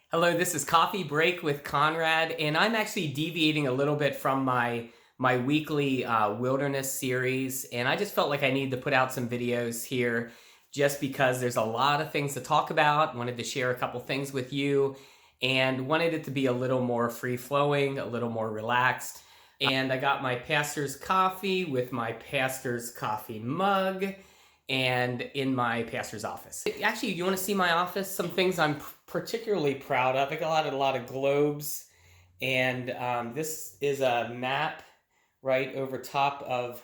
Hello, this is Coffee Break with Conrad, and I'm actually deviating a little bit from my weekly wilderness series, and I just felt like I needed to put out some videos here just because there's a lot of things to talk about. Wanted to share a couple things with you and wanted it to be a little more free-flowing, a little more relaxed. And I got my pastor's coffee with my pastor's coffee mug and in my pastor's office. Actually, you want to see my office? Some things I'm particularly proud of. I got a lot of globes, and this is a map right over top of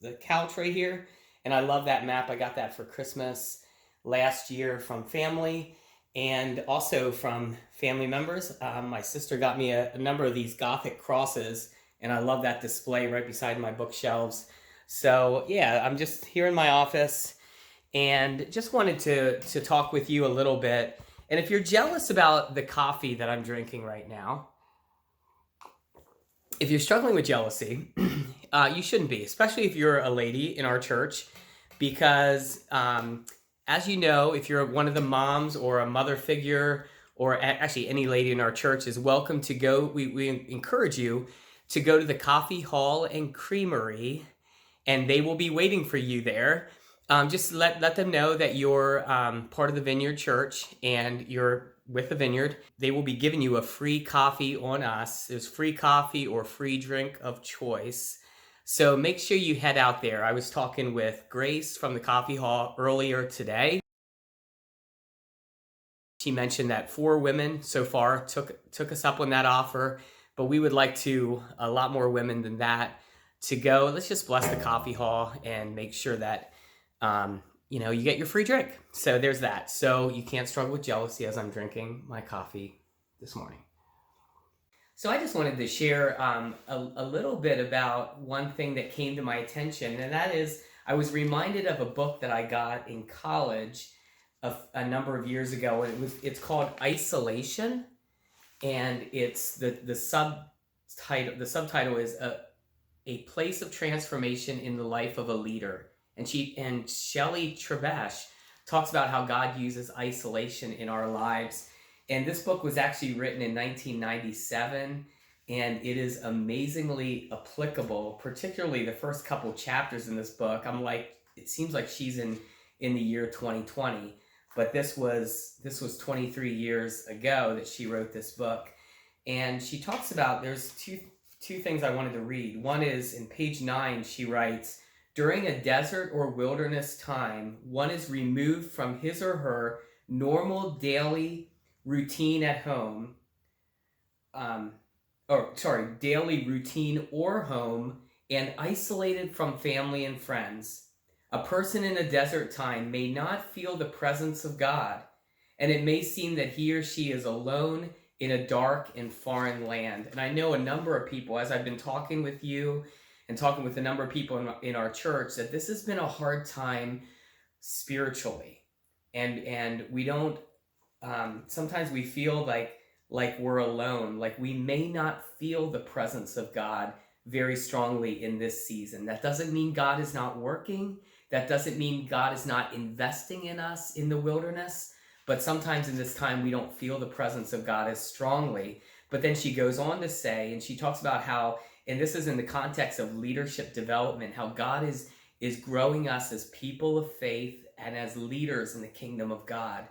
the couch right here. And I love that map. I got that for Christmas last year from family and also from family members. My sister got me a number of these Gothic crosses, and I love that display right beside my bookshelves. So yeah, I'm just here in my office and just wanted to talk with you a little bit. And if you're jealous about the coffee that I'm drinking right now, if you're struggling with jealousy, you shouldn't be, especially if you're a lady in our church, because as you know, if you're one of the moms or a mother figure, or actually any lady in our church is welcome to go. We encourage you to go to the Coffee Hall and Creamery, and they will be waiting for you there. Just let them know that you're part of the Vineyard Church and you're with the Vineyard. They will be giving you a free coffee on us. There's free coffee or free drink of choice. So make sure you head out there. I was talking with Grace from the Coffee Hall earlier today. She mentioned that 4 women so far took us up on that offer, but we would like to a lot more women than that to go. Let's just bless the Coffee Hall and make sure that you get your free drink. So there's that. So you can't struggle with jealousy as I'm drinking my coffee this morning. So I just wanted to share a little bit about one thing that came to my attention, and that is I was reminded of a book that I got in college a number of years ago, and it's called Isolation, and it's the subtitle is a place of transformation in the life of a leader. And Shelley Trebesh talks about how God uses isolation in our lives. And this book was actually written in 1997, and it is amazingly applicable, particularly the first couple chapters in this book. It seems like she's in the year 2020, but this was 23 years ago that she wrote this book. And she talks about, there's two things I wanted to read. One is in page 9, she writes, during a desert or wilderness time, one is removed from his or her normal daily routine at home, daily routine or home, and isolated from family and friends. A person in a desert time may not feel the presence of God, and it may seem that he or she is alone in a dark and foreign land. And I know a number of people, as I've been talking with you and talking with a number of people in our church, that this has been a hard time spiritually. And we don't, sometimes we feel like we're alone, like we may not feel the presence of God very strongly in this season. That doesn't mean God is not working. That doesn't mean God is not investing in us in the wilderness. But sometimes in this time, we don't feel the presence of God as strongly. But then she goes on to say, and she talks about how, and this is in the context of leadership development, how God is growing us as people of faith and as leaders in the kingdom of God.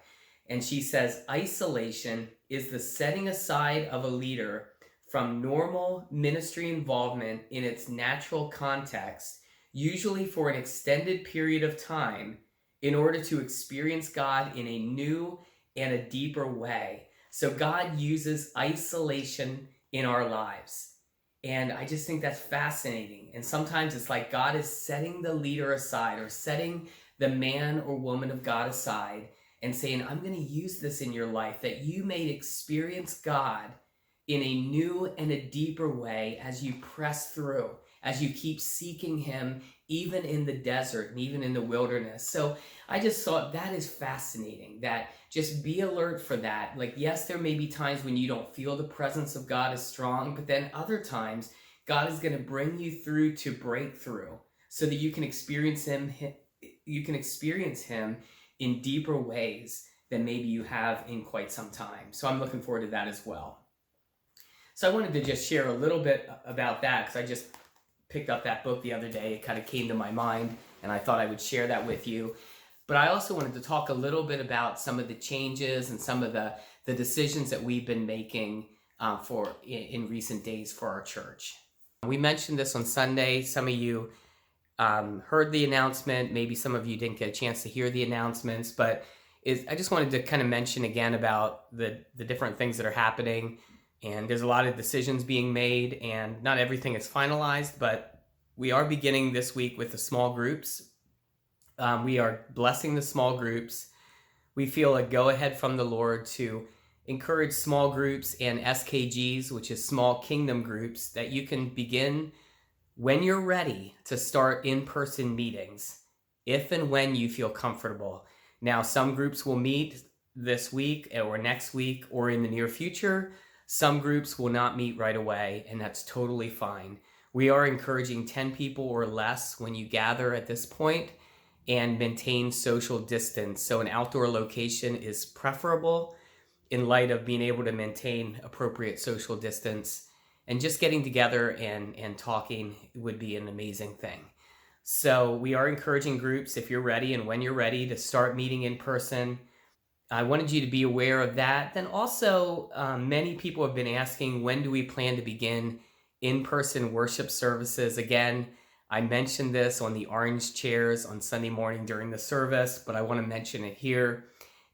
And she says, isolation is the setting aside of a leader from normal ministry involvement in its natural context, usually for an extended period of time, in order to experience God in a new and a deeper way. So God uses isolation in our lives. And I just think that's fascinating. And sometimes it's like God is setting the leader aside, or setting the man or woman of God aside, and saying, I'm going to use this in your life that you may experience God in a new and a deeper way as you press through, as you keep seeking him, even in the desert and even in the wilderness. So I just thought that is fascinating, that just be alert for that. Like, yes, there may be times when you don't feel the presence of God as strong, but then other times God is going to bring you through to breakthrough so that you can experience him in deeper ways than maybe you have in quite some time. So I'm looking forward to that as well. So I wanted to just share a little bit about that because I just picked up that book the other day. It kind of came to my mind and I thought I would share that with you. But I also wanted to talk a little bit about some of the changes and some of the decisions that we've been making in recent days for our church. We mentioned this on Sunday. Some of you heard the announcement. Maybe some of you didn't get a chance to hear the announcements, but I just wanted to kind of mention again about the different things that are happening. And there's a lot of decisions being made and not everything is finalized, but we are beginning this week with the small groups. We are blessing the small groups. We feel a go-ahead from the Lord to encourage small groups and SKGs, which is small kingdom groups, that you can begin when you're ready to start in-person meetings, if and when you feel comfortable. Now, some groups will meet this week or next week or in the near future. Some groups will not meet right away, and that's totally fine. We are encouraging 10 people or less when you gather at this point, and maintain social distance. So an outdoor location is preferable in light of being able to maintain appropriate social distance. And just getting together and talking would be an amazing thing. So we are encouraging groups, if you're ready and when you're ready, to start meeting in person. I wanted you to be aware of that. Then also, many people have been asking, when do we plan to begin in-person worship services? Again, I mentioned this on the orange chairs on Sunday morning during the service, but I want to mention it here.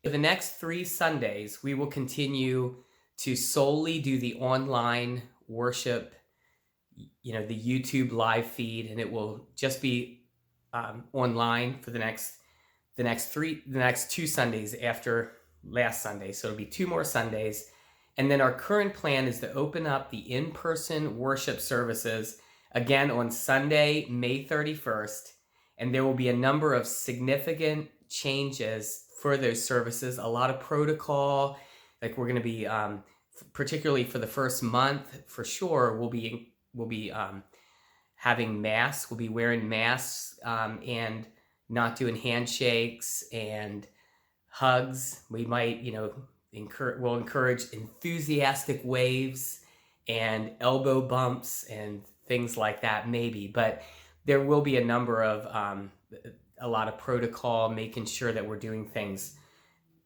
For the next 3 Sundays, we will continue to solely do the online worship, the YouTube live feed, and it will just be online for the next 2 Sundays after last Sunday. So it'll be 2 more Sundays. And then our current plan is to open up the in-person worship services again on Sunday, May 31st. And there will be a number of significant changes for those services, a lot of protocol. Like we're going to be, particularly for the first month, for sure, we'll be having masks. We'll be wearing masks and not doing handshakes and hugs. We might, we'll encourage enthusiastic waves and elbow bumps and things like that, maybe. But there will be a number of a lot of protocol, making sure that we're doing things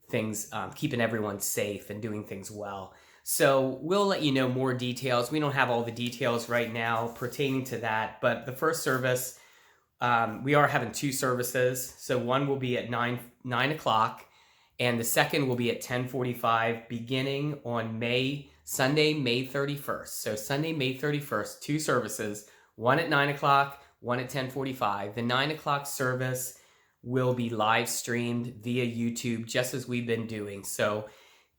keeping everyone safe and doing things well. So we'll let you know more details. We don't have all the details right now pertaining to that, but the first service, we are having 2 services. So one will be at 9 o'clock, and the second will be at 10:45, beginning on Sunday, May 31st. So Sunday, May 31st, 2 services, one at 9 o'clock, one at 10:45. The 9 o'clock service will be live streamed via YouTube, just as we've been doing. So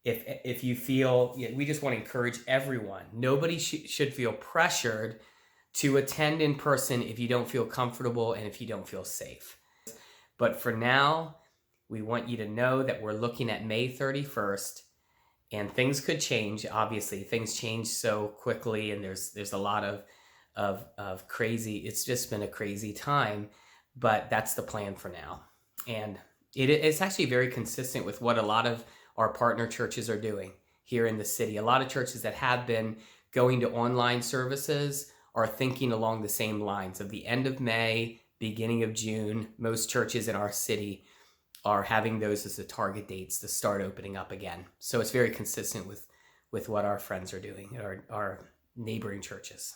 if you feel, we just want to encourage everyone. Nobody should feel pressured to attend in person if you don't feel comfortable and if you don't feel safe. But for now, we want you to know that we're looking at May 31st, and things could change. Obviously, things change so quickly, and there's a lot of crazy. It's just been a crazy time, but that's the plan for now. And it's actually very consistent with what a lot of our partner churches are doing here in the city. A lot of churches that have been going to online services are thinking along the same lines of the end of May, beginning of June. Most churches in our city are having those as the target dates to start opening up again. So it's very consistent with what our friends are doing, our neighboring churches.